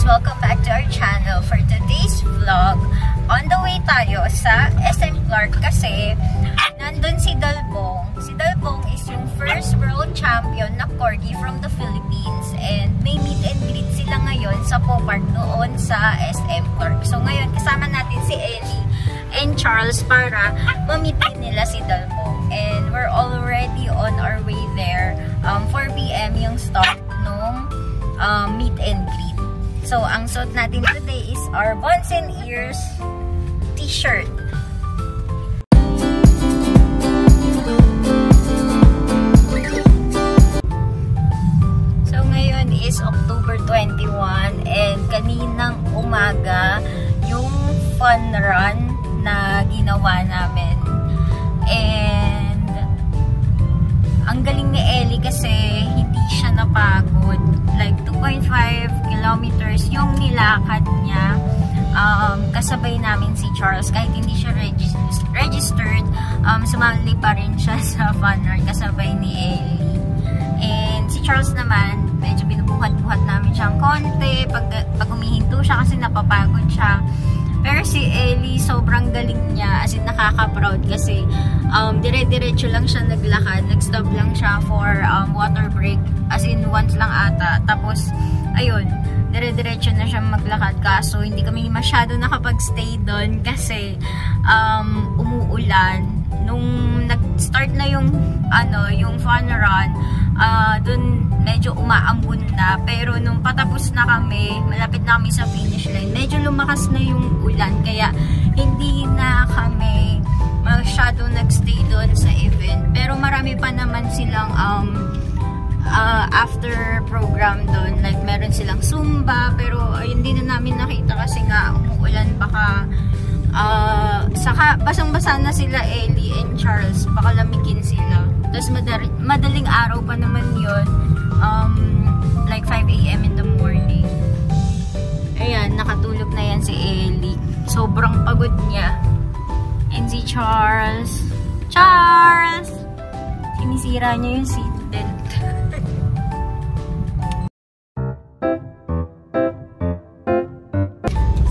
Welcome back to our channel. For today's vlog, on the way tayo sa SM Clark kasi nandun si Dalbong. Si Dalbong is yung first world champion na corgi from the Philippines and may meet and greet sila ngayon sa Popark doon sa SM Clark. So ngayon kasama natin si Ellie and Charles para ma-meet din nila si Dalbong. And we're already on our way there. 4 PM yung start nung meet and greet. So, ang suot natin today is our Buns and Ears t-shirt. So, ngayon is October 21 and kaninang umaga yung fun run na ginawa namin. And ang galing ni Ellie kasi hindi siya napagod. Like 2.5 kilometers yung nilakad niya. Kasabay namin si Charles kahit hindi siya registered. Sumali pa rin siya sa fun run kasabay ni Ellie. And si Charles naman, medyo binubuhat-buhat namin siyang konti. Pag humihinto siya kasi napapagod siya. Pero si Ellie, sobrang galing niya. As in, nakaka-proud kasi dire-diretso lang siya naglakad. Nag-stop lang siya for water break. As in, once lang ata. Tapos, ayun, dire-diretso na siya maglakad. Kaso, hindi kami masyado nakapag-stay doon kasi umuulan. Nung nag-start na yung fun run, dun medyo umaambon na. Pero nung patapos na kami, malapit na kami sa finish line, medyo lumakas na yung ulan. Kaya hindi na kami masyado nag-stay doon sa event. Pero marami pa naman silang after program doon. Like meron silang Zumba. Pero hindi na namin nakita kasi nga umuulan. Baka saka basang-basa na sila Ellie and Charles. Baka lamigin sila. Tapos madaling araw pa naman yun. Like 5 AM in the morning. Ayan, nakatulog na yan si Ellie. Sobrang pagod niya. And si Charles. Charles! Sinisira niya yung seatbelt.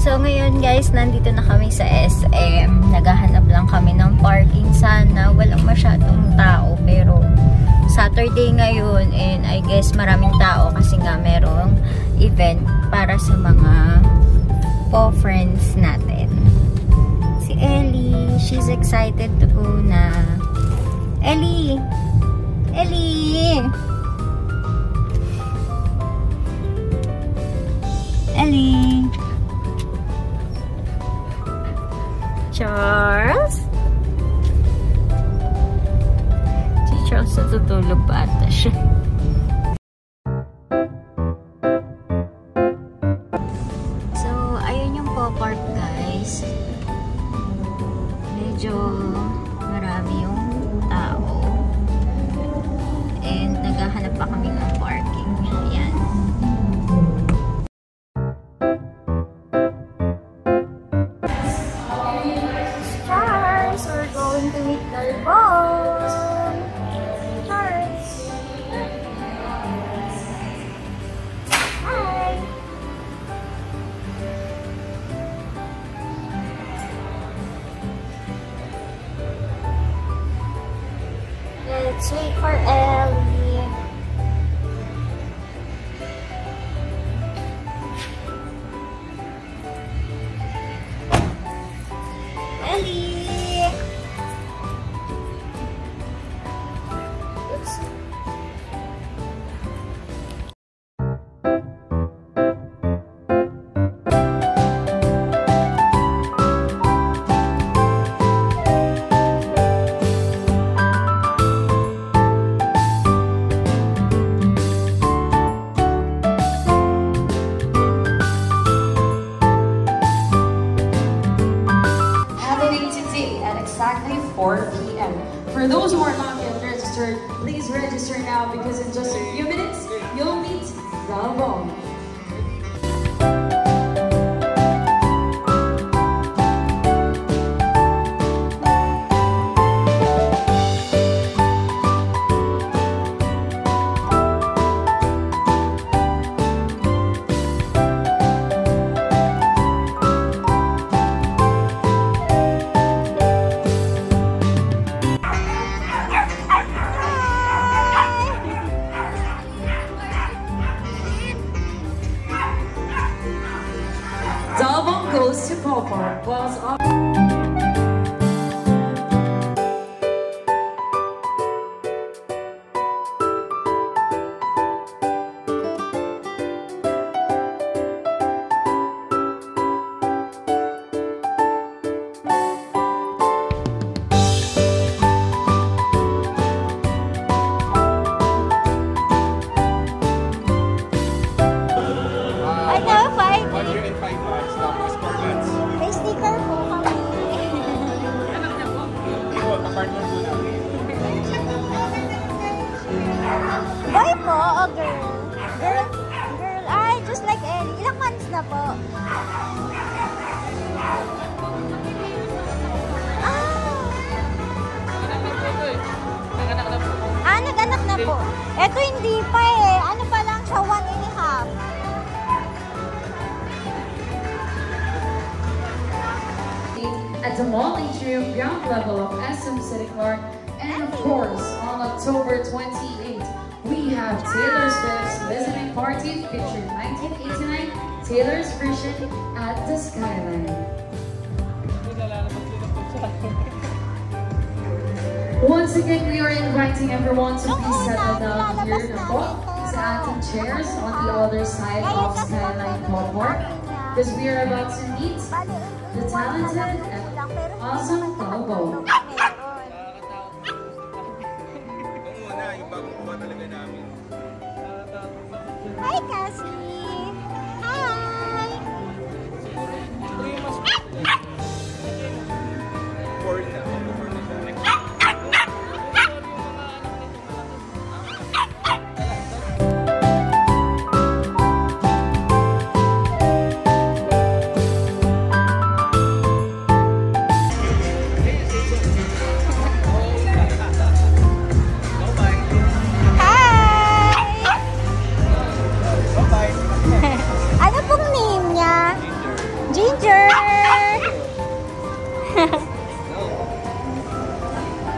So ngayon guys, nandito na kami sa SM. Naghahanap lang kami ng parking. Sana walang masyadong tao. Pero Saturday ngayon and I guess maraming tao kasi nga merong event para sa mga po-friends natin. Si Ellie, she's excited to go na. Ellie! Ellie! Ellie! Charles? Si Charles natutulog pa ata siya. So, ayun yung Popark guys. Medyo marami yung tao. And naghahanap pa kami ng parking. Ayan. Let's wait for Ellie. Ellie! Oops. Exactly 4 PM. For those who are not yet registered, please register now because in just a few minutes, you'll meet Dalbong. goes to Popo. Whilst boy po o girl? Girl, ay, just like Ellie. Ilang months na po? Nag-anak na po. Eto hindi pa eh. Ano pa lang siya, 1.5. at the Mall Atrium ground level of SM City Clark. And of course, on October 28th, we have Taylor Swift's listening party featuring 1989 Taylor's version at the Skyline. Once again, we are inviting everyone to please settle down here na po sa ating chairs on the other side of Skyline Boardwalk, because we are about to meet the talented and awesome Talbo. Hi, Cassie! Hi!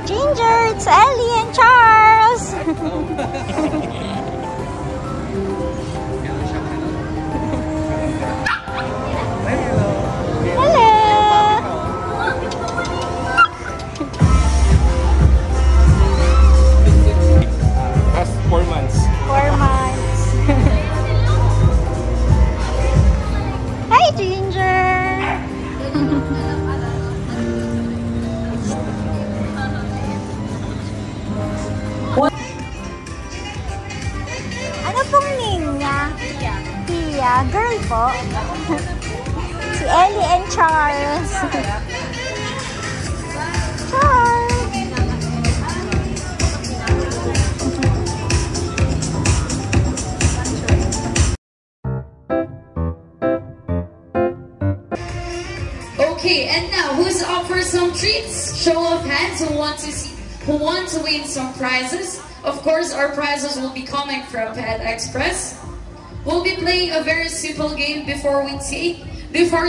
Ginger, it's Ellie and Charles. Hello. That's 4 months. 4 months. Hi, Ginger. Ano pong name niya? Tia. Girl po. Si Ellie and Charles. Charles. Okay, and now who's up for some treats? Show of hands who want to win some prizes. Of course, our prizes will be coming from Pet Express. We'll be playing a very simple game before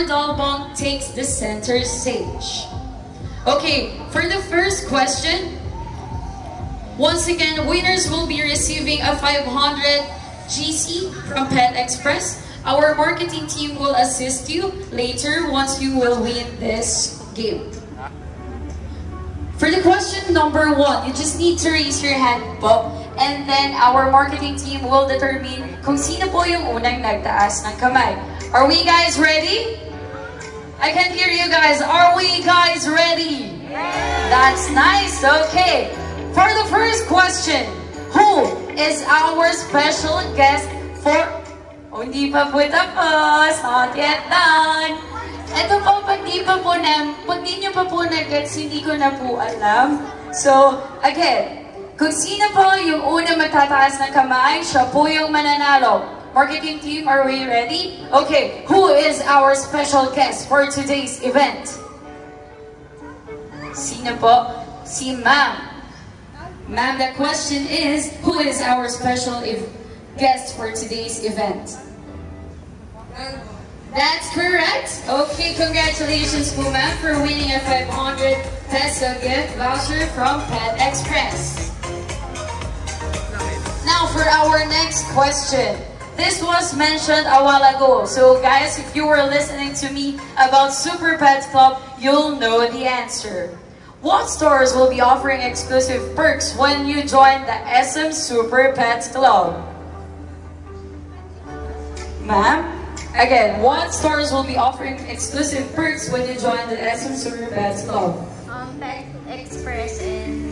Dalbong takes the center stage. Okay, for the first question, once again, winners will be receiving a 500 GC from Pet Express. Our marketing team will assist you later once you will win this game. For the question number 1, you just need to raise your hand po, and then our marketing team will determine kung sino po yung unang nagtaas ng kamay. Are we guys ready? I can't hear you guys. Are we guys ready? That's nice. Okay. For the first question, who is our special guest for... Oh, hindi pa po tapos. Not yet done. Ito po, pag di nyo pa po nag-gets, hindi ko na po alam. So, again, kung sino po yung unang magtataas ng kamay, siya po yung mananalo. Marketing team, are we ready? Okay, who is our special guest for today's event? Sino po? Si Ma'am. Ma'am, the question is, who is our special guest for today's event? That's correct. Okay, congratulations po ma'am for winning a 500 peso gift voucher from Pet Express. Now for our next question. this was mentioned a while ago. So guys, if you were listening to me about Super Pets Club, you'll know the answer. What stores will be offering exclusive perks when you join the SM Super Pets Club? Ma'am? Again, what stores will be offering exclusive perks when you join the SM Super Pets Club? Pet Express and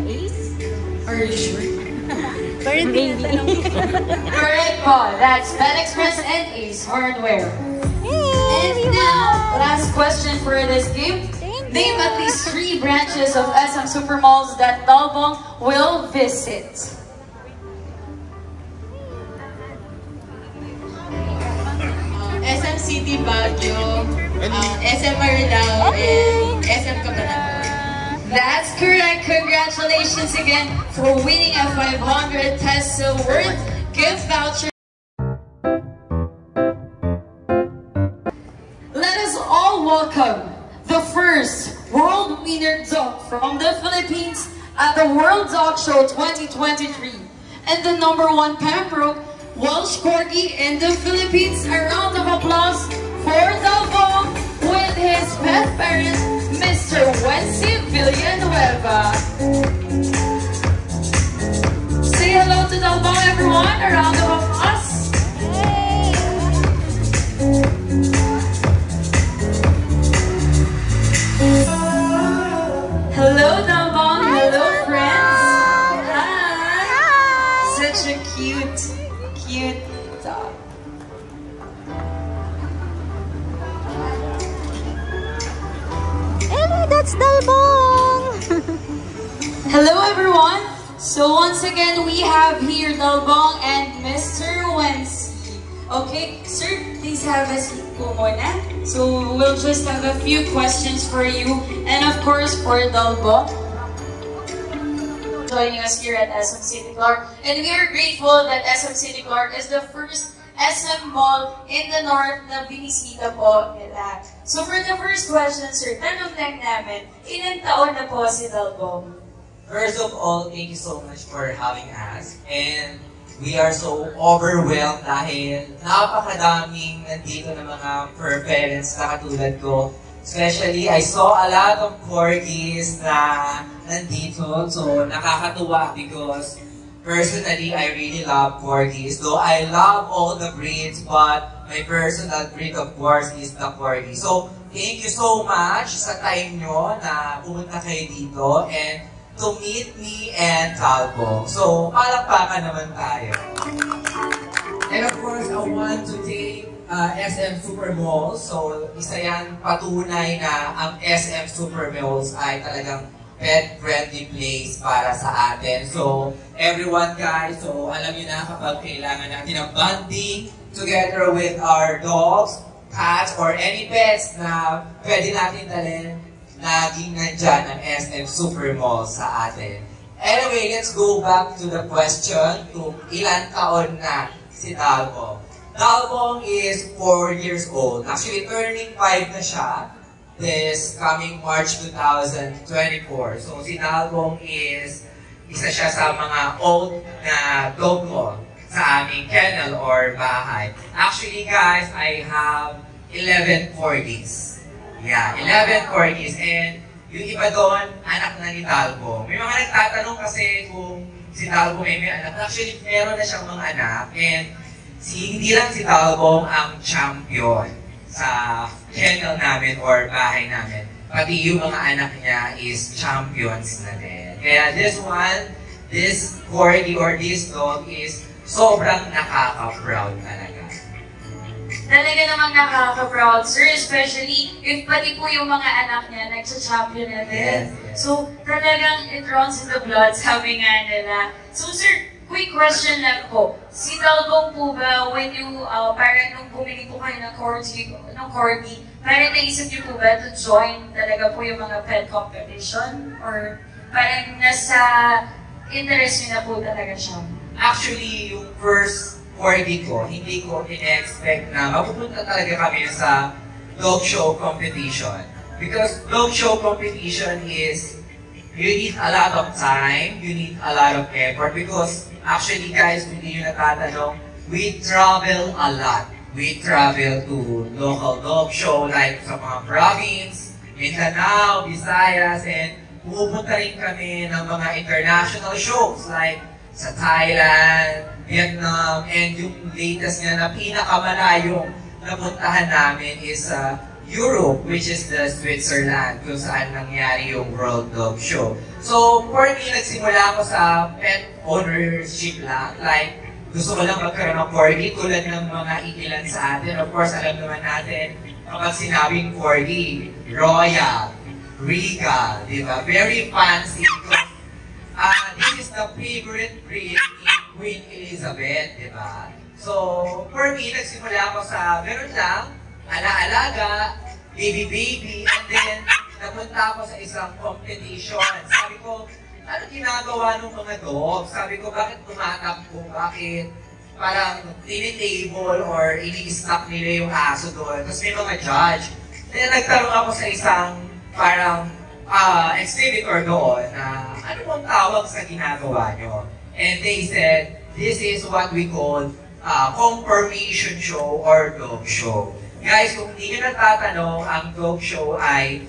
Ace? Are you sure? Maybe. Correct po. That's Pet Express and Ace Hardware. And now, last question for this game. Name at least 3 branches of SM Supermalls that Dalbong will visit. SM City Baguio, SM Marilao, and SM Cabanatuan. That's correct. Congratulations again for winning a 500 peso worth gift voucher. Let us all welcome the first world winner dog from the Philippines at the World Dog Show 2023 and the #1 Pembroke Welsh Corgi in the Philippines. A round of applause for Dalbong with his pet parent, Mr. Wency Villanueva. Say hello to Dalbong, everyone. A round of applause. Hello, Dalbong. Hello, friends. Hi. Such a cute dog. Hello, that's Dalbong! Hello, everyone. So once again, we have here Dalbong and Mr. Wency. Okay, sir, please have a seat po muna. So we'll just have a few questions for you and of course for Dalbong. Joining us here at SM City Clark. And we are grateful that SM City Clark is the first SM mall in the north na binisita po nila. So for the first question, sir, tanong lang namin, ilang taon na po si Dalbong? First of all, thank you so much for having us. And we are so overwhelmed dahil napakadaming nandito na mga fur parents na katulad ko. Especially, I saw a lot of corgis na nandito. So, nakakatuwa because personally, I really love corgis. Though I love all the breeds, but my personal breed, of course, is the corgi. So, thank you so much sa time nyo na pumunta kayo dito and to meet me and Dalbong. So, palakpakan naman tayo. And of course, I want to thank SM Super Malls. So, isa yan patunay na ang SM Super Malls ay talagang pet-friendly place para sa atin. So, everyone guys, so alam nyo na kapag kailangan natin ng bonding together with our dogs, cats, or any pets na pwede natin dalhin, laging nandyan ang SM Super Malls sa atin. Anyway, let's go back to the question to ilan taon na si Dalbong. Dalbong is 4 years old. Actually, turning 5 na siya this coming March 2024. So, si Dalbong is isa siya sa mga old na dog ko sa aming kennel or bahay. Actually, guys, I have 11 corgis. Yeah, 11 corgis. And yung iba doon, anak na ni Dalbong. May mga nagtatanong kasi kung si Dalbong ay may anak. Actually, meron na siyang mga anak. And hindi lang si Dalbong ang champion sa kennel namin or bahay namin. Pati yung mga anak niya is champions na din. Kaya this corgi or this dog is sobrang nakaka-proud talaga. Talaga namang nakaka-proud, sir. Especially if pati po yung mga anak niya nagsa-champion na din. Yes. So, talagang it runs in the blood, sabi nga nila. So, sir, quick question lang po. Si Dalbong po ba, when you, parang nung bumili po kayo ng corgi, parang naisip niyo po ba to join talaga po yung mga pet competition? Or parang nasa interest niyo na po talaga siya? Actually, yung first corgi ko, hindi ko in-expect na mapupunta talaga kami sa dog show competition. Because dog show competition is you need a lot of time, you need a lot of effort because actually guys, kung hindi nyo natatanong, we travel a lot. We travel to local dog show like sa mga province, Mindanao, Visayas, and pupunta rin kami ng mga international shows like sa Thailand, Vietnam, and yung latest nga na pinakamalayong napuntahan namin is Europe, which is the Switzerland, kung saan nangyari yung World Dog Show. So, for me, nagsimula ako sa pet ownership lang. Like, gusto ko lang magkaroon ng corgi tulad ng mga iilan sa atin. Of course, alam naman natin, kapag sinabing corgi, royal, regal, di ba? Very fancy. This is the favorite breed in Queen Elizabeth, di ba? So, for me, nagsimula ako sa meron lang, ala-alaga, baby, and then napunta ako sa isang competition. Sabi ko, ano ginagawa ng mga dogs? Sabi ko, bakit tumatakbo? Bakit parang tinitable or ini-stock nila yung aso doon? Tapos may mga judge. Then nagtanong ako sa isang parang exhibitor doon na ano pong tawag sa ginagawa nyo? And they said, this is what we call confirmation show or dog show. Guys, kung hindi nyo natatanong, ang dog show ay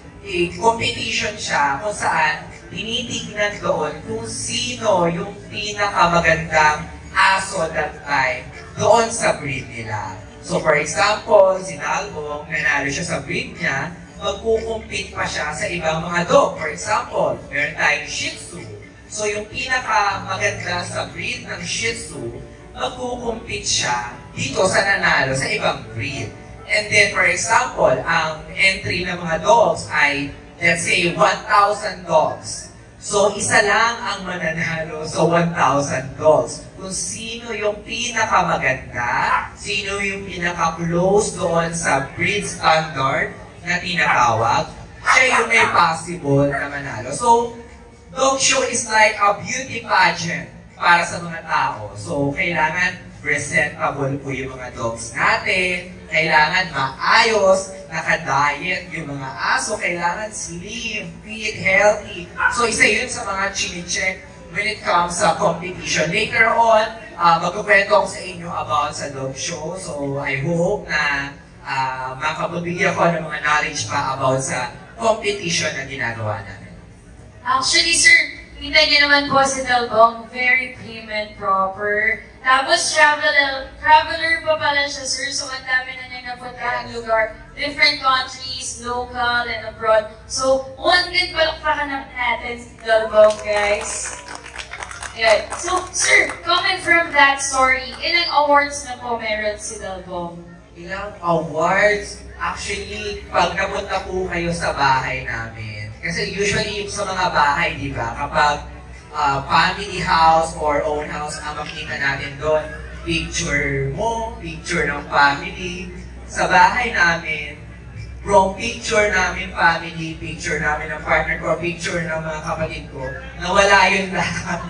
competition siya kung saan tinitignan doon kung sino yung pinakamagandang aso that time doon sa breed nila. So for example, si Dalbong, nanalo siya sa breed niya, magkukumpit pa siya sa ibang mga dog. For example, meron tayong Shih Tzu. So yung pinakamaganda sa breed ng Shih Tzu, magkukumpit siya dito sa nanalo sa ibang breed. And then, for example, ang entry ng mga dogs ay, let's say, 1,000 dogs. So, isa lang ang mananalo sa 1,000 dogs. Kung sino yung pinakamaganda, sino yung pinaka-close doon sa breed standard na tinatawag, siya yung may possible na manalo. So, dog show is like a beauty pageant para sa mga tao. So, kailangan presentable po yung mga dogs natin, kailangan maayos, naka-diet yung mga aso, kailangan slim, fit, healthy. So, isa yun sa mga chine-check when it comes sa competition. Later on, magkukwento ako sa inyo about sa dog show. So, I hope na makapabigyan ko ng mga knowledge pa about sa competition na ginagawa namin. Actually, sir, kita niyo naman po si Dalbong, very prim and proper. Tapos traveler pa pala siya, sir. So, ang dami na niya napuntahan lugar. Different countries, local and abroad. So, one good palakpakan natin si Dalbong, guys. Yeah. So, sir, coming from that story, ilang awards na po meron si Dalbong? Ilang awards? Actually, pag napunta po kayo sa bahay namin, kasi usually sa mga bahay, di ba, kapag family house or own house ang makita natin doon, picture mo, picture ng family. Sa bahay namin, from picture namin family, picture namin ng partner ko, picture ng mga kapatid ko, nawala yun lahat.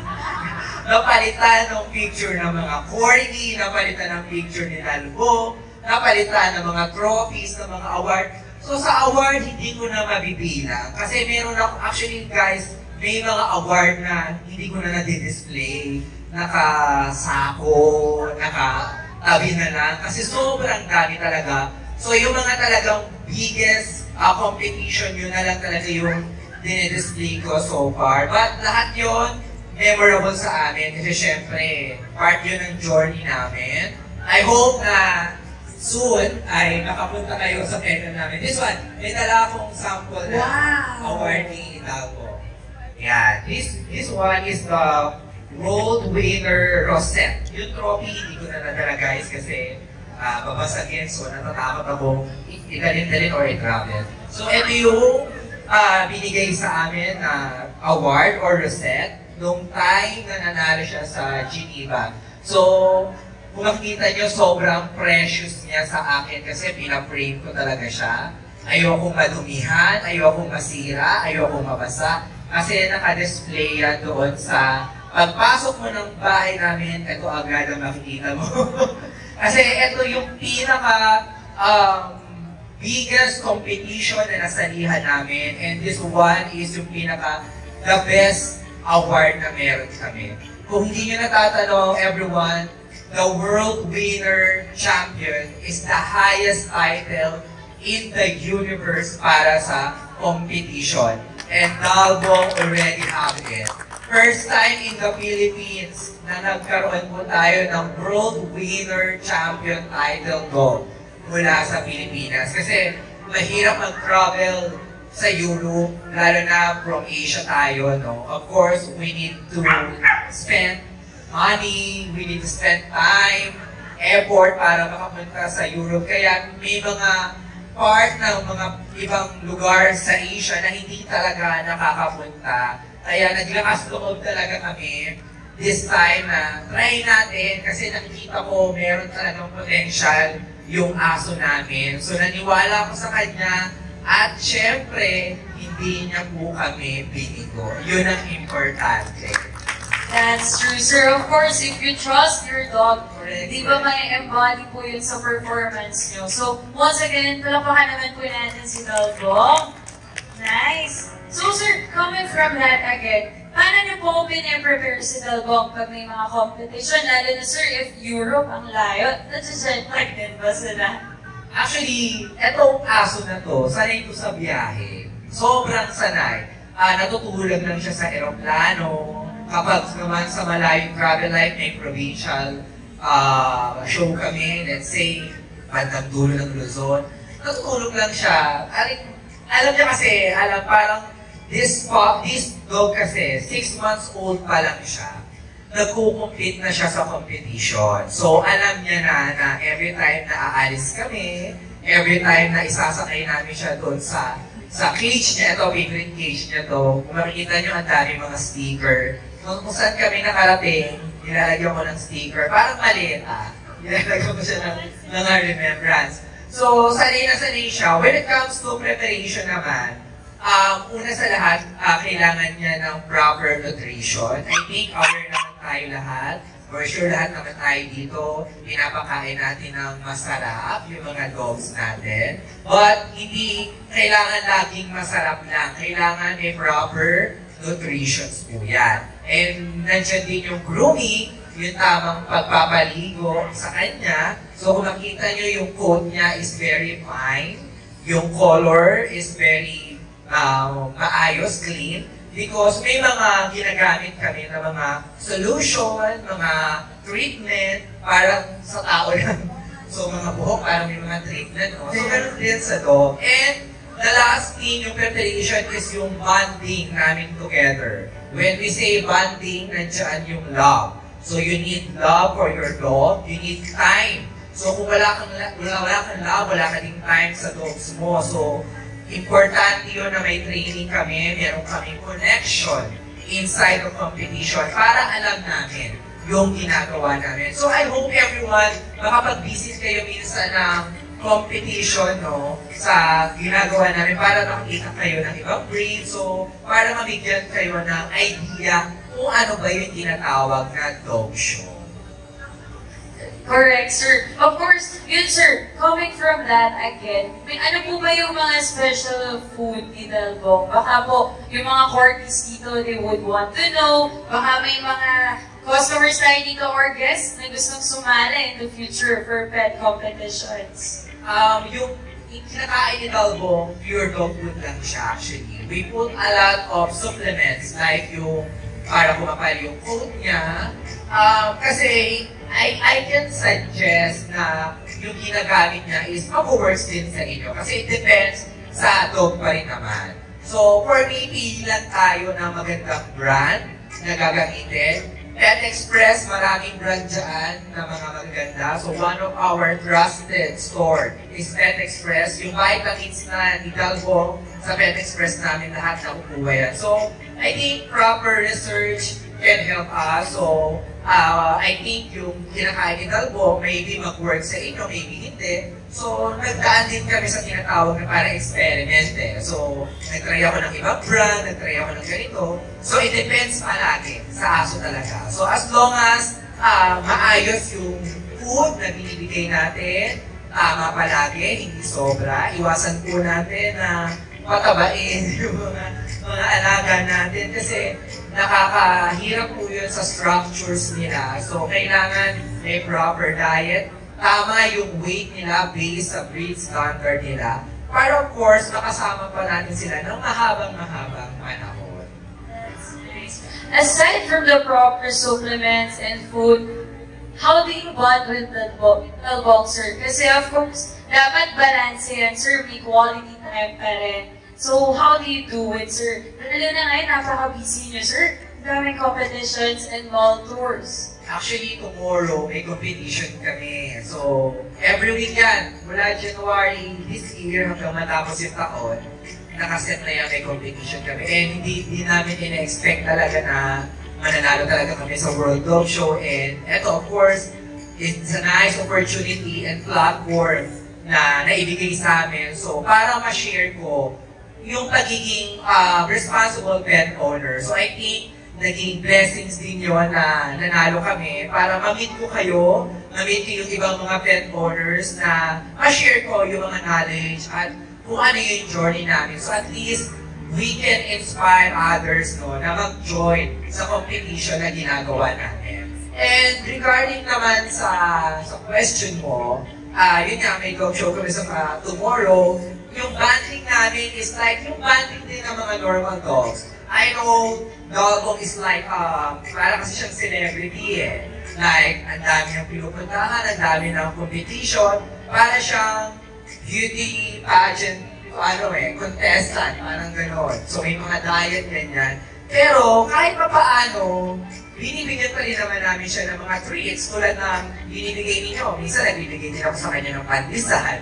Napalitan ng picture ng mga corgi, napalitan ng picture ni Dalbo, napalitan ng mga trophies, ng mga award. So sa award, hindi ko na mabibilang. Kasi meron ako, actually guys, may mga award na hindi ko na nadi-display, nakasako, nakatabi na lang, kasi sobrang dami talaga. So yung mga talagang biggest competition, yun na lang talaga yung dinidisplay ko so far. But lahat yun, memorable sa amin, kasi syempre, part yun ng journey namin. I hope na soon ay makapunta kayo sa peta namin. This one, may dala akong sample na award ni Hidalgo. Yeah, this one is the World Winner Rosette. Yung trophy, hindi ko na nadala guys kasi babasagin. So natatakot akong italin-talin or i-travel. So ito yung binigay sa amin na award or Rosette nung time na nanalo siya sa Geneva. So, kung makikita nyo, sobrang precious niya sa akin kasi pina-frame ko talaga siya. Ayokong madumihan, ayokong masira, ayokong mabasa. Kasi naka-display yan doon sa pagpasok mo ng bahay namin, ito agad ang makikita mo. Kasi ito yung pinaka biggest competition na nasalihan namin. And this one is yung pinaka the best award na meron kami. Kung hindi nyo natatanong, everyone, the World Winner Champion is the highest title in the universe para sa competition. And Dalbong already have it. First time in the Philippines na nagkaroon po tayo ng World Winner Champion title go mula sa Pilipinas. Kasi mahirap mag-travel sa Europe, lalo na from Asia tayo, no? Of course, we need to spend money, we need to spend time, effort para makapunta sa Europe. Kaya may mga part ng mga ibang lugar sa Asia na hindi talaga nakakapunta. Kaya naglakas loob talaga kami this time na try natin kasi nakikita ko meron talagang potential yung aso namin. So naniwala ko sa kanya at syempre, hindi niya po kami binigo. Yun ang importante. That's true, sir. Of course, if you trust your dog, di ba may embody po yun sa performance nyo? So, once again, palakpakan naman po natin si Dalbong. Nice! So, sir, coming from that again, paano niyo po pinaprepare si Dalbong pag may mga competition? Lalo na, sir, if Europe ang layo, nag-jet-lag din ba sila? Actually, etong aso na to, sanay to sa biyahe. Sobrang sanay. Natutulog lang siya sa eroplano. Kapag naman sa malayong travel like may provincial show kami, let's say, bandang dulo ng Luzon, natutulog lang siya. Alam niya kasi, parang this dog kasi, 6 months old pa lang siya. Nagko-compete na siya sa competition. So, alam niya na every time na aalis kami, every time na isasakay namin siya doon sa cage niya, ito, favorite cage niya to, kung makikita niyo ang dami mga sticker. Kung saan kami nakarating, nilalagyan ko ng sticker. Parang maliit nilalagyan ko siya ng remembrance. So, sanay na sanay siya. When it comes to preparation naman, una sa lahat, kailangan niya ng proper nutrition. I think aware naman tayo lahat. For sure, lahat naman tayo dito, pinapakain natin ng masarap yung mga dogs natin. But, hindi kailangan laging masarap lang. Kailangan may proper nutrition po yan. And, nandiyan din yung grooming, yung tamang pagpapaligo sa kanya. So, kung makita nyo yung coat niya is very fine. Yung color is very maayos, clean. Because may mga ginagamit kami na mga solution, mga treatment, parang sa tao lang. So, mga buhok, parang may mga treatment. No? So, ganun din sa dog. And, the last thing, yung preparation is yung bonding namin together. When we say bonding, nandiyan yung love. So, you need love for your dog. You need time. So, kung wala kang love, wala ka din time sa dogs mo. So, importante yun na may training kami, meron kami connection inside the competition para alam namin yung ginagawa namin. So I hope everyone, makapag-visit kayo minsan ng competition, no, sa ginagawa namin para makikita kayo ng ibang breed. So, para mabigyan kayo ng idea kung ano ba yung tinatawag na dog show. Correct, sir. Of course, yun, sir. Coming from that again, ano po ba yung mga special food ni Dalbong? Baka po, yung mga corgis dito, they would want to know. Baka may mga customers tayo dito or guests na gustong sumali in the future for pet competitions. Yung kinakain ni Dalbong, pure dog food lang siya actually. We put a lot of supplements like yung para kumapal yung coat niya. Kasi I can suggest na yung ginagamit niya is mag-works din sa inyo. Kasi it depends sa dog pa rin naman. So, for me, pili lang tayo ng magandang brand na gagamitin. Pet Express, maraming brand dyan na mga magaganda. So, one of our trusted store is Pet Express. Yung vitamins na ni Dalbong sa Pet Express namin, lahat na kukuha yan. So, I think proper research can help us. So, I think yung kinakain ni Dalbong, maybe mag-work sa inyo, maybe hindi. So, nagdaan din kami sa tinatawag na parang experiment eh. So, nag-try ako ng ibang brand, nag-try ako ng ganito. So, it depends palagi sa aso talaga. So, as long as maayos yung food na binibigay natin, tama palagi, hindi sobra, iwasan po natin na patabain yung mga mga alaga natin kasi nakakahirap po yun sa structures nila. So, kailangan may proper diet, tama yung weight nila based sa breed standard nila. Para of course, makasama pa natin sila ng mahabang-mahabang panahon. That's nice. Aside from the proper supplements and food, how do you bond with the Talbog, sir? Kasi of course, dapat balance yan, sir. May quality time pa rin. So, how do you do it, sir? Lalo na ngayon, napaka-busy niyo, sir. Daming competitions and mall tours. Actually, tomorrow, may competition kami. So, every week yan. Mula January this year hanggang matapos yung taon, nakaset na yan, may competition kami. And hindi namin ina-expect talaga na mananalo talaga kami sa World Dog Show. And eto, of course, it's a nice opportunity and platform na naibigay sa amin. So, para ma-share ko yung pagiging responsible pet owner. So, I think naging blessings din yun na nanalo kami para ma-meet ko kayo, ma-meet ko yung ibang mga pet owners na ma-share ko yung mga knowledge at kung ano yung journey namin. So, at least, we can inspire others na mag-join sa competition na ginagawa natin. And regarding naman sa question mo, yun nga, may dog show kami sa tomorrow. Yung banding namin is like yung banding din ng mga normal dogs. I know, dog is like, para kasi siyang celebrity eh. Like, ang dami ng pinupuntahan, ang dami ng competition, para siyang beauty pageant, contestant, parang gano'n. So, may mga diet ganyan. Pero, kahit pa paano, binibigyan pa rin naman namin siya ng mga treats tulad ng binibigay ninyo. Minsan, nagbibigay din ako sa kanya ng pandesal.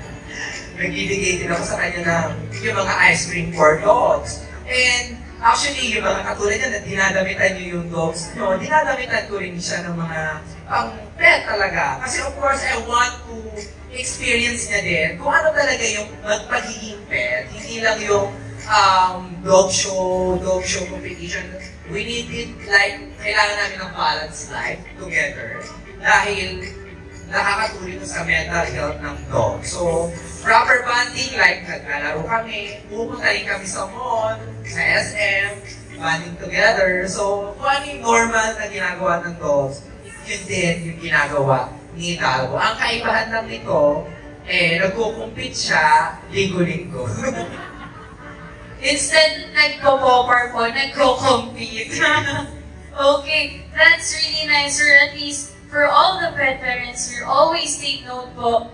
Nagbibigay din ako sa kanya ng yung mga ice cream for dogs. And, actually, yung mga katulad yan na dinadamitan nyo yung dogs, dinadamitan ko rin siya ng mga pet talaga. Kasi of course, I want to experience niya din kung ano talaga yung pagiging pet. Hindi lang yung dog show competition. We need it, like, kailangan namin ng balanced life together. Dahil nakakatulong sa mental health ng dog. So, proper bonding, like naglalaro kami, pupunta rin kami sa mall, sa SM, bonding together. So, kung ano yung normal na ginagawa ng dogs, yun din yung ginagawa ni Talbo. Ang kaibahan lang nito, nagko-compete siya linggo-linggo. Instead, nagko-popper po, nagko-compete. Okay, that's really nice, sir. At least, for all the pet parents here, always take note po,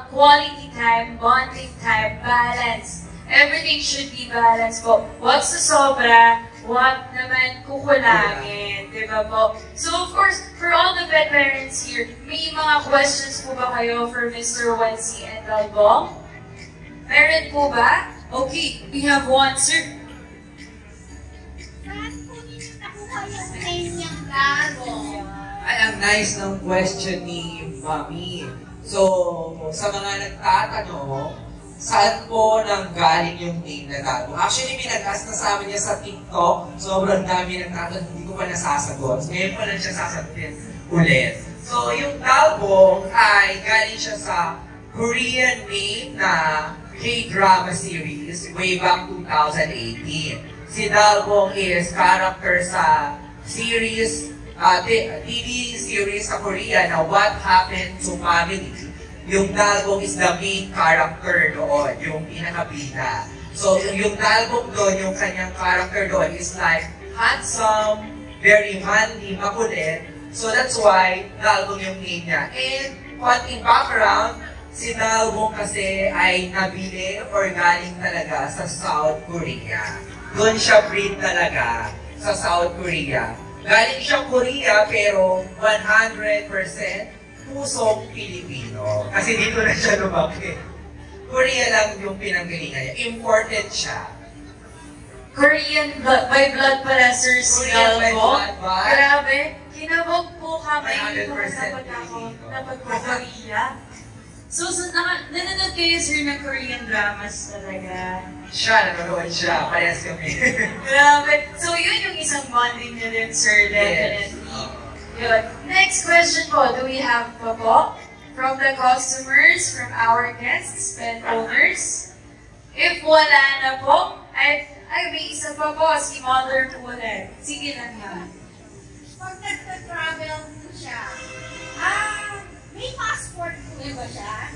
quality time, bonding time, balance. Everything should be balanced po. Wag sa sobra, wag naman kukulangin, di ba po? So of course, for all the pet parents here, may mga questions po ba kayo for Mr. Wensi and Talbong? Meron po ba? Okay, we have one, sir. Saan po ninyo nakuha yung name niyang Talbong? Ay, ang nice ng question ni Mami. So, sa mga nagtatanong, saan po nanggaling yung name na Talbong? Actually, may nag-ask na sa amin niya sa TikTok. Sobrang dami nagtatanong, hindi ko pa nasasagot. Ngayon pa lang siya sasagutin ulit. So, yung Talbong ay galing siya sa Korean name na K-drama series way back 2018. Si Talbong is character sa series TV series sa Korea na What Happened to Family. Yung Talbong is the main character doon, yung pinakabida. So, yung Talbong doon, yung kanyang character doon is like handsome, very manly, makulit. So, that's why Talbong yung name niya. And, konting background, si Talbong kasi ay nabili or galing talaga sa South Korea. Doon siya breed talaga sa South Korea. Galing siyang Korea pero 100% pusong Pilipino. Kasi dito na siya lumaki. Korea lang yung pinanggalingan niya. Imported siya. Korean by blood pala, sir, si Korean by Talbong. blood ba? Grabe, kinabog po kami 100% kapag ako Pilipino. napag-Korea. So, nanonood kayo, sir, ng Korean dramas talaga. Siya, nanonood siya. Parehas kami. Grabe. So, yun yung isang bonding na din, sir, definitely. Good. Next question po, do we have pa po? From the customers, from our guests, pet owners? If wala na po, Ay, may isa pa po, si Mother po ulit. Sige lang yan. Pag nagta-travel po siya, may passport po ba siya?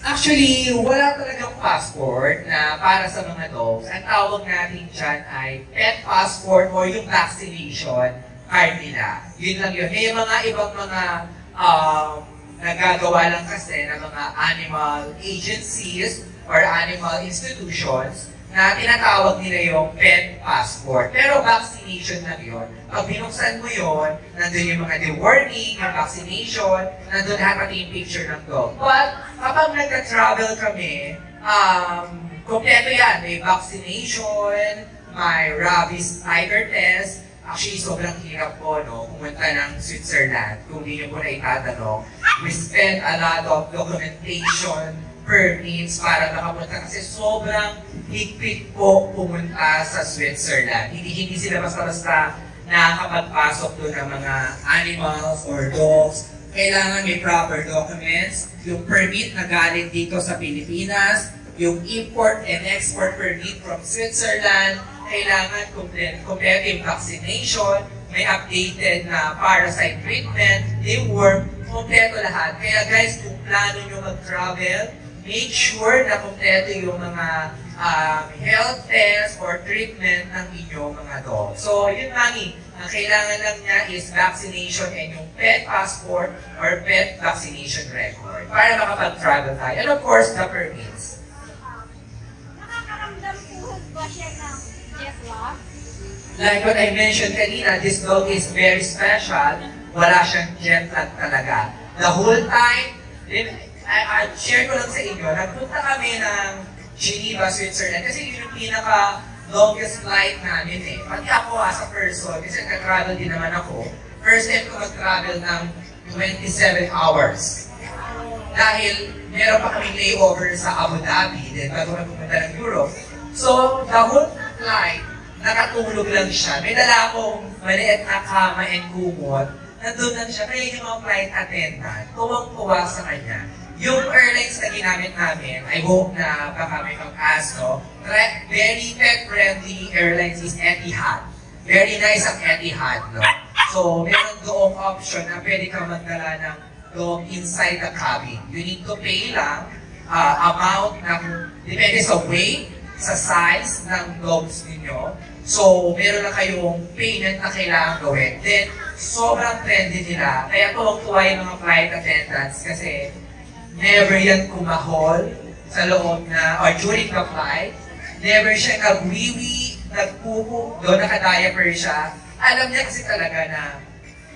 Actually, wala talagang passport na para sa mga dogs. Ang tawag natin dyan ay pet passport or yung vaccination card nila. Yun lang yun. May mga ibang mga nagagawa lang kasi ng mga animal agencies or animal institutions na tinatawag nila yung pet passport. Pero vaccination lang yun. Pag binuksan mo yun, nandun yung mga deworming, yung vaccination, nandun lahat yung picture ng dog. But kapag nagka-travel kami, kompleto yan. May vaccination, may rabies tiger test. Actually, sobrang hirap po, no? Pumunta ng Switzerland, kung hindi nyo po na itatanong. We spent a lot of documentation, permits para makapunta kasi sobrang higpit po pumunta sa Switzerland. Hindi sila basta-basta nakakapagpasok doon ng mga animals or dogs. Kailangan may proper documents, yung permit na galing dito sa Pilipinas, yung import and export permit from Switzerland, kailangan kompleto yung vaccination, may updated na parasite treatment, deworm, kompleto lahat. Kaya guys, kung plano nyo mag-travel, make sure na kompleto yung mga health test or treatment ng inyong mga dog. So, yun mami, ang kailangan lang niya is vaccination and yung pet passport or pet vaccination record para makapag-travel tayo. And of course, the permits. Nakakaramdam po ba siya ng jet lag? Like what I mentioned kanina, this dog is very special. Wala siyang jet lag talaga. The whole time, share ko lang sa inyo, nagpunta kami ng Geneva, Switzerland kasi yun yung pinaka-longest flight namin eh. Pati ako as a person, kasi nag-travel din naman ako, first time ko mag-travel ng 27 hours. Dahil meron pa kaming layover sa Abu Dhabi, then bago kami pumunta ng Europe. So, the whole flight, nakatulog lang siya. May dala akong maliit na kama and kumot. Nandun lang siya. Kaya yung mga flight attendant, tuwang-tuwa sa kanya. Yung airlines na ginamit namin, I hope na baka may mag-ask, no? Very pet-friendly airlines is Etihad. Very nice ang Etihad, no? So, meron doong option na pwede kang magdala ng dog inside the cabin. You need to pay lang amount ng, depende sa weight, sa size ng dogs ninyo. So, meron na kayong payment na kailangan gawin. Then, sobrang friendly nila. Kaya tuwang-tuwa yung mga flight attendants kasi never yan kumahol sa loob na, or during the flight. Never siya nagwiwi, nagpupo, doon nakadiaper siya. Alam niya kasi talaga na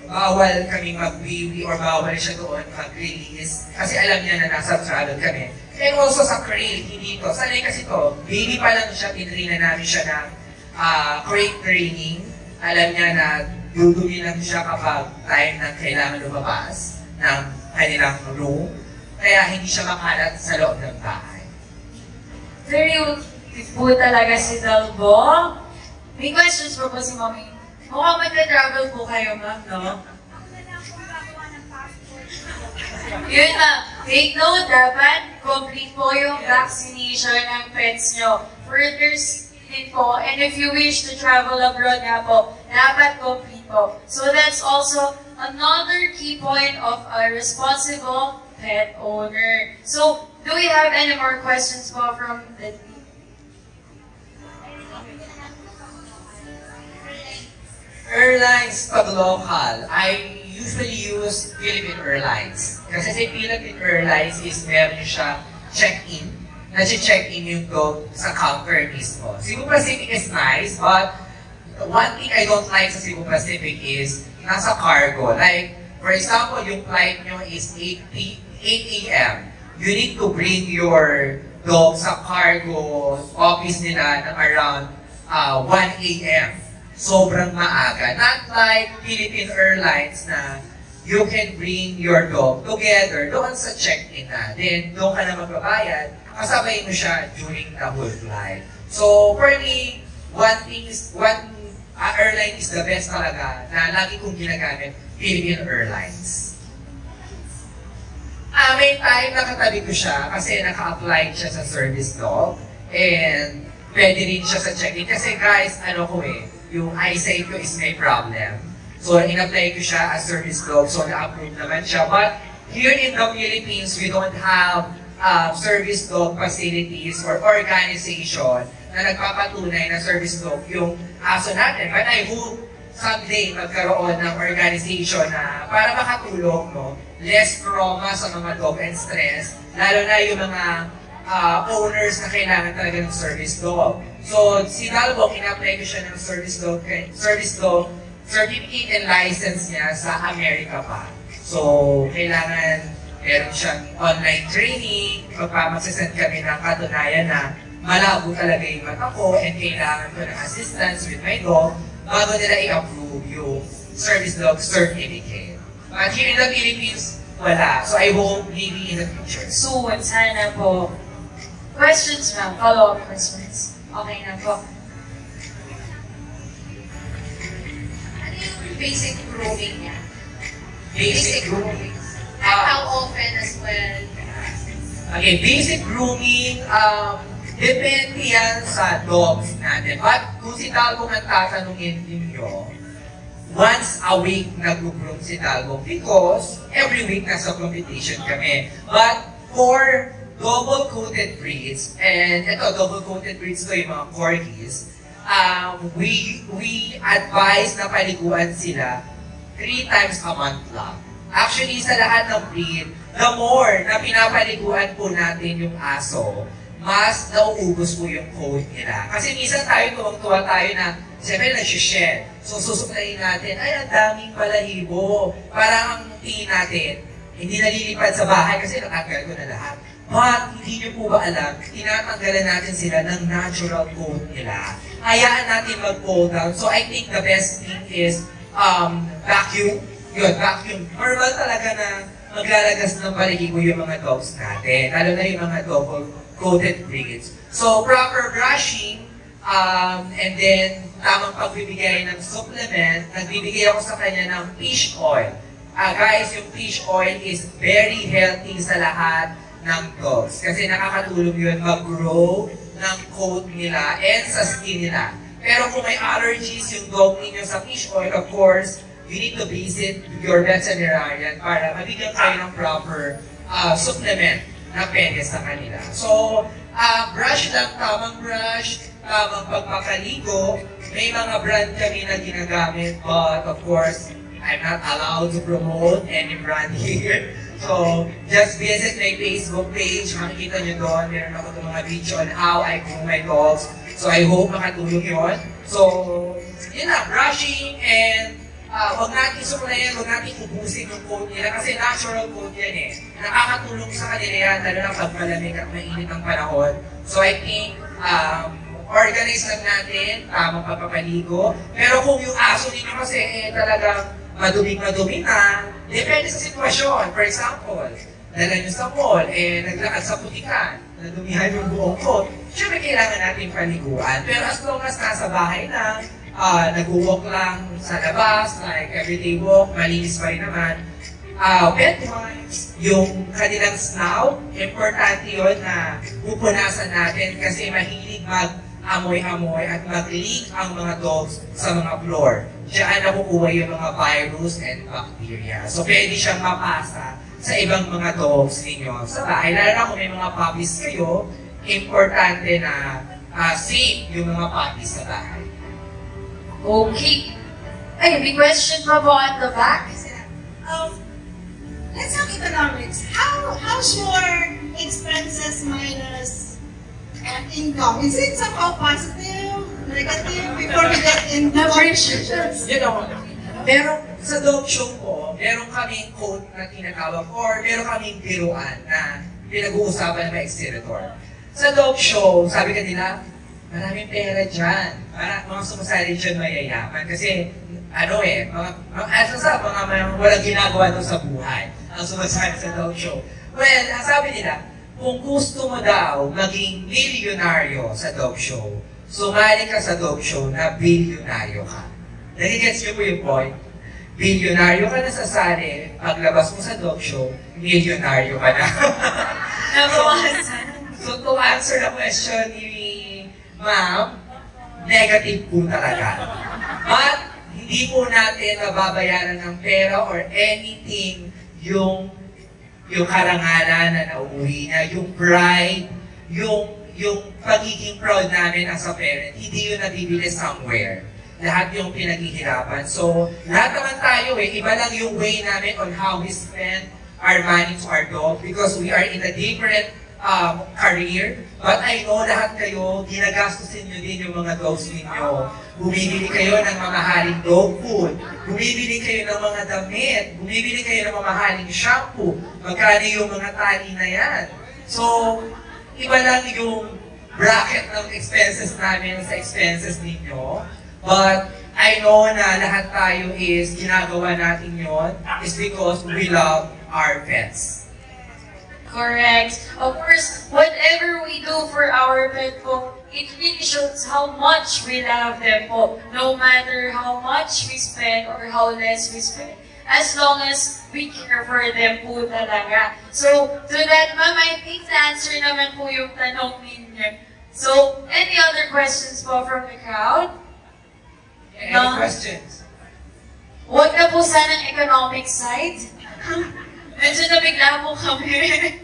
bawal kaming magwiwi or bawal siya doon mag-release. Kasi alam niya na nasa travel kami. And also sa crate, hindi to. Sanay kasi to, baby pa lang siya, tinrina namin siya ng crate training. Alam niya na dudumi lang siya kapag time na kailangan lumabas ng kanilang room. Kaya hindi siya makalat sa loob ng bahay. Very beautiful talaga si Dalbo. May questions po si Mami. Mukhang mag-travel po kayo, ma'am, no? Yun na. Take note, dapat complete po yung vaccination ng pets nyo. Further din po, and if you wish to travel abroad nga po, dapat complete po. So that's also another key point of a responsible pet owner. So, do we have any more questions po from the team? Airlines pag local, I usually use Philippine Airlines. Kasi sa Philippine Airlines is meron siya check-in. Nasi-check-in yung dog sa counter mismo. Cebu Pacific is nice, but one thing I don't like sa Cebu Pacific is nasa cargo. Like, for example, yung flight nyo is 8 a.m. You need to bring your dog sa cargo office nila ng around 1 a.m. Sobrang maaga. Not like Philippine Airlines na you can bring your dog together doon sa check-in na. Then, doon ka na magbabayad, kasabay mo siya during the whole flight. So, for me, one airline is the best talaga na lagi kong ginagamit, Philippine Airlines. May time nakatabi ko siya kasi naka-apply siya sa service dog. And pwede rin siya sa check-in. Kasi guys, ano ko yung eyesight ko is may problem. So, in-apply ko siya as service dog, so na-approve naman siya. But here in the Philippines, we don't have service dog facilities or organization na nagpapatunay na service dog yung aso natin. But I hope someday magkaroon ng organization na para makatulong, no? Less trauma sa mga dog and stress, lalo na yung mga owners na kailangan talaga ng service dog. So, si Dalbong, in-apply ko siya ng service dog certificate and license niya sa Amerika pa. So, kailangan meron siyang online training, magpamagsasend kami ng katunayan na malabo talaga yung mata ko and kailangan ko ng assistance with my dog bago nila i-approve yung service dog certificate. But here in the Philippines, wala. So I hope maybe in the future. Soon, sana po. Questions ma'am, follow-up questions. Okay na po. Ano yung basic grooming niya? Basic grooming. And how often as well? Okay, basic grooming, depende yan sa dogs natin. But kung si Dalbong ang tatanungin ninyo, once a week nag-groom si Dalbong because every week nasa competition kami. But for double-coated breeds, and ito, double-coated breeds ko yung mga corgis, we advise na paliguan sila 3 times a month lang. Actually, sa lahat ng breed, the more na pinapaliguan po natin yung aso, mas nauubos po yung coat nila. Kasi minsan tayo, tuwang-tuwa tayo na, siyempre nag-shed. So, susuklayin natin, ay, ang daming balahibo. Parang ang tingin natin, hindi nalilipad sa bahay kasi nakatanggal ko na lahat. But, hindi niyo po ba alam, tinatanggalan natin sila ng natural coat nila. Hayaan natin mag-cool down. So, I think the best thing is vacuum. Yun, vacuum. Normal talaga na maglalagas ng balahibo yung mga dogs natin. Lalo na yung mga double-coated breeds. So, proper brushing, and then tamang pagbibigay ng supplement. Nagbibigay ako sa kanya ng fish oil. Guys, yung fish oil is very healthy sa lahat ng dogs. Kasi nakakatulong yun mag-grow ng coat nila and sa skin nila. Pero kung may allergies yung dog ninyo sa fish oil, of course, you need to visit your veterinarian para mabigyan kayo ng proper supplement na pwede sa kanila. So, brush lang, tamang brush, tamang pagpapaligo. May mga brand kami na ginagamit, but of course, I'm not allowed to promote any brand here. So, just visit my Facebook page. Makikita nyo doon. Meron ako itong mga video on how I groom my dogs. So, I hope makatulong yun. So, yun na, brushing and huwag natin suklayan, huwag natin ubusin yung coat nila kasi natural coat yan eh. Nakakatulong sa kanila yan, lalo na pag malamig at mainit ang panahon. So I think, organize lang natin, tamang pagpapaligo. Pero kung yung aso ninyo kasi talagang madumi na, depende sa sitwasyon. For example, dala nyo sa mall, naglakad sa putikan, nadumihan yung buong coat, syempre kailangan natin paliguan. Pero as long as nasa bahay lang, nag-walk lang sa labas, like everyday walk, malinis pa rin naman. Wet wipes, yung kanilang snout, importante yun na pupunasan natin kasi mahilig mag-amoy-amoy at mag-leak ang mga dogs sa mga floor. Diyan nakukuha yung mga virus and bacteria. So pwede siyang mapasa sa ibang mga dogs ninyo sa bahay. Lalo na kung may mga puppies kayo, importante na safe yung mga puppies sa bahay. Okay. Ay, may question pa po at the back? Let's talk economics. How's your expenses minus income? Is it somehow positive, negative, before we get into questions? You know, meron sa dog show ko, meron kaming quote na tinatawag or meron kaming biruan na pinag-uusapan ng mga exterior. Sa dog show, sabi ka nila, maraming pera dyan. Mga sumasali dyan mayayaman. Kasi, mga walang ginagawa doon sa buhay. Ang sumasali sa dog show. Well, ang sabi nila, kung gusto mo daw maging milyonaryo sa dog show, sumali ka sa dog show na bilyonaryo ka. Nagigets niyo po yung point? Bilyonaryo ka na sasali, paglabas mo sa dog show, milyonaryo ka na. So to answer the question ni ma'am, negative po talaga. But, hindi po natin nababayaran ng pera or anything yung karangalan na nauwi niya, yung pride, yung pagiging proud namin as a parent, hindi yun nabibili somewhere. Lahat yung pinaghihirapan. So, lahat naman tayo iba lang yung way namin on how we spend our money to our dog because we are in a different career. But I know lahat kayo, ginagastusin nyo din yung mga dogs ninyo. Bumibili kayo ng mamahaling dog food. Bumibili kayo ng mga damit. Bumibili kayo ng mamahaling shampoo. Magkano yung mga tali na yan. So, iba lang yung bracket ng expenses namin sa expenses ninyo. But I know na lahat tayo is ginagawa natin yon is because we love our pets. Correct. Of course, whatever we do for our pet po, it really shows how much we love them po. No matter how much we spend or how less we spend, as long as we care for them po talaga. So, to that, ma'am, I think the answer naman po yung tanong ninyo. So, any other questions po from the crowd? Any questions? Huwag na po sanang economic side. Medyo nabigla po kami.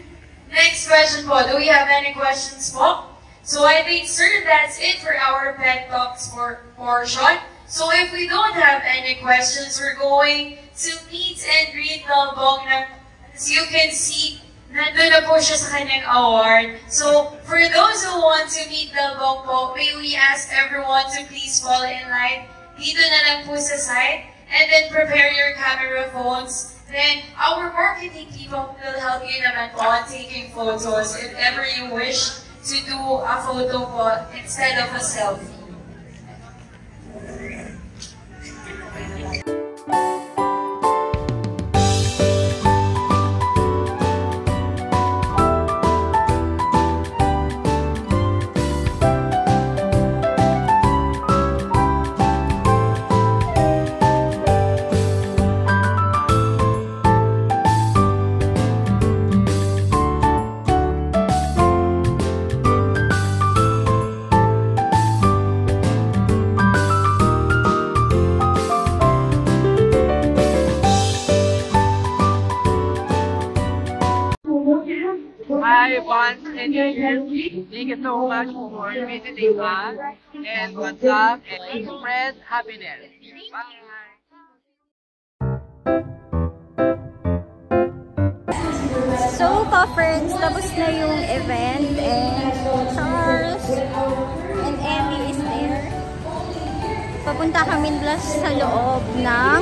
Next question po. Do we have any questions po? So I think, sir, that's it for our pet talks portion. So if we don't have any questions, we're going to meet and greet Dalbong na, as you can see, nandun na po siya sa kanyang award. So for those who want to meet Dalbong po, may we ask everyone to please fall in line. Dito na lang po sa side. And then prepare your camera phones. Then, our marketing people will help you naman po on taking photos if ever you wish to do a photo po instead of a selfie. Hi, Vance and Ian. Thank you so much for visiting us. And what's up? And express happiness. Bye. So, ka-friends, tapos na yung event and Charles and Emmy is there. Papunta kami plus sa loob ng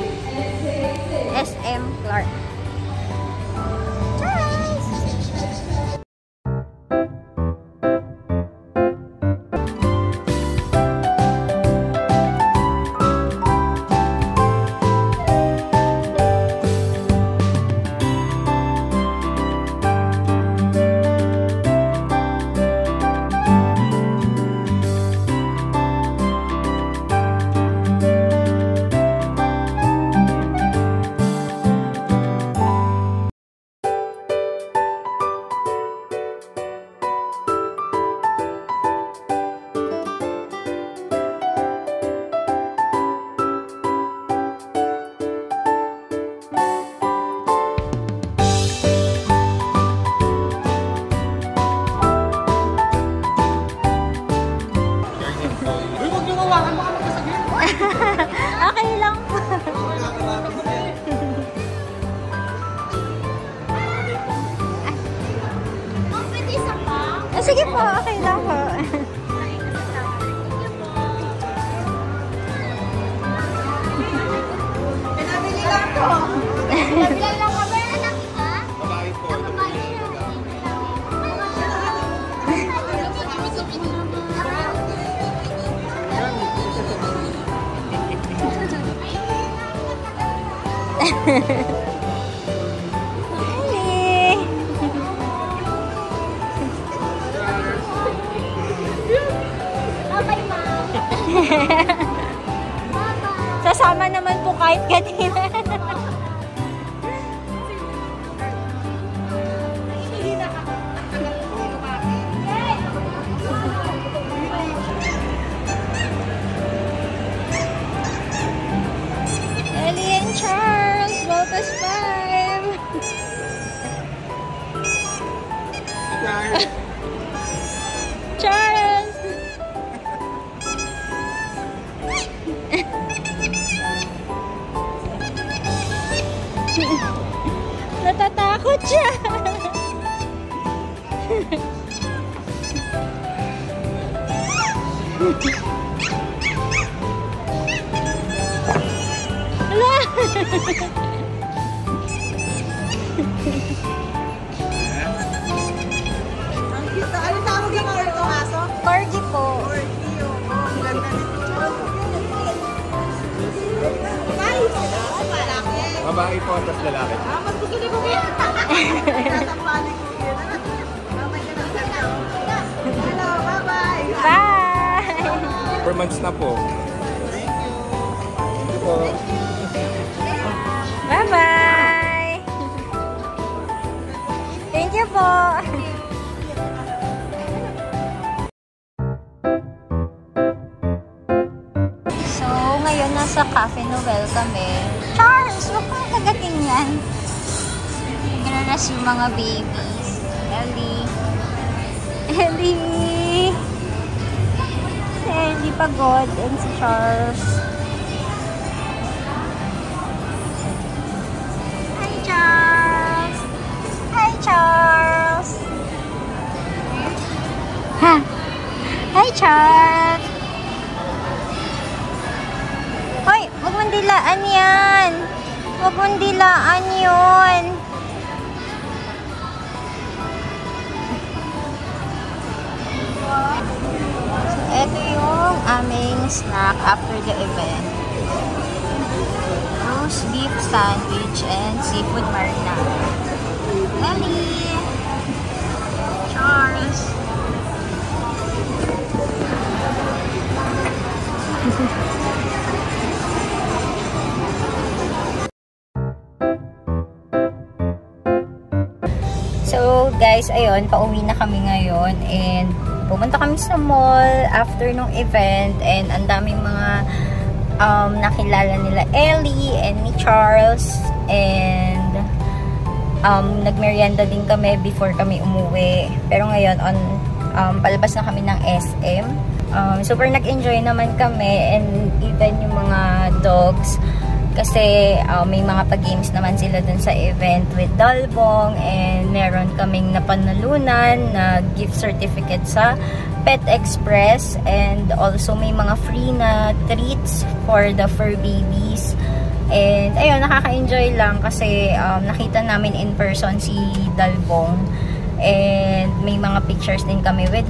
SM Clark. Okay lang po. Sige po, okay lang po. Pinabili lang po. Pinabili lang kami. Babae po. Sasama naman po kahit kanina. Charles! Natatakot siya! Ano tawag yung mga aso? Corgi po. Corgi, oo. Ang ganda nito. Malaki. Babae po, tapos lalaki. Mas gusto ni Kuya. Tatapali ko yun. Mamay ka ng ganda. Hello, bye-bye. Bye! 4 months na po. Thank you po. Bye-bye! Thank you po! So, ngayon nasa Cafe Noel kami. Charles, huwag kang kagating yan. Nagnanas yung mga babies. Ellie. Ellie! Si Ellie pagod and si Charles. Hi, Charles! Hi, Charles! Ha! Hi, Charles! Hoy! Huwag mong dilaan yan! Huwag mong dilaan yun! So, ito yung aming snack after the event. Roast beef sandwich and seafood marinara. Ellie! Charles! So guys, ayun, pauwi na kami ngayon and pumunta kami sa mall after nung event and ang daming mga nakilala nila Ellie and ni Charles and nagmerienda din kami before kami umuwi. Pero ngayon palabas na kami ng SM. Super nag-enjoy naman kami and even yung mga dogs kasi may mga pa-games naman sila dun sa event with Dalbong and meron kaming napanalunan na gift certificate sa Pet Express and also may mga free na treats for the fur babies. And ayun, nakaka-enjoy lang kasi nakita namin in person si Dalbong and may mga pictures din kami with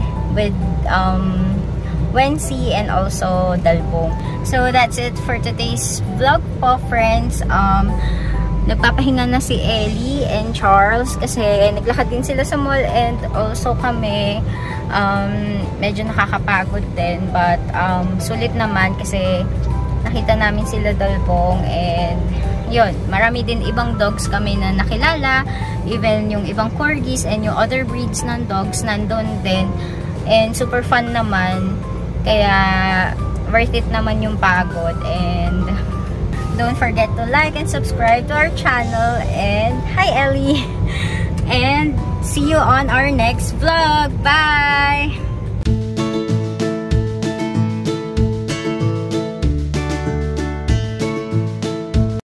Wency and also Dalbong. So that's it for today's vlog po, friends. Nagpapahinga na si Ellie and Charles kasi naglakad din sila sa mall and also kami medyo nakakapagod din but sulit naman kasi nakita namin sila Dalbong and yun, marami din ibang dogs kami na nakilala, even yung ibang corgis and yung other breeds ng dogs nandun din and super fun naman. Kaya, worth it naman yung pagod. And, don't forget to like and subscribe to our channel. And, hi Ellie! And, see you on our next vlog. Bye!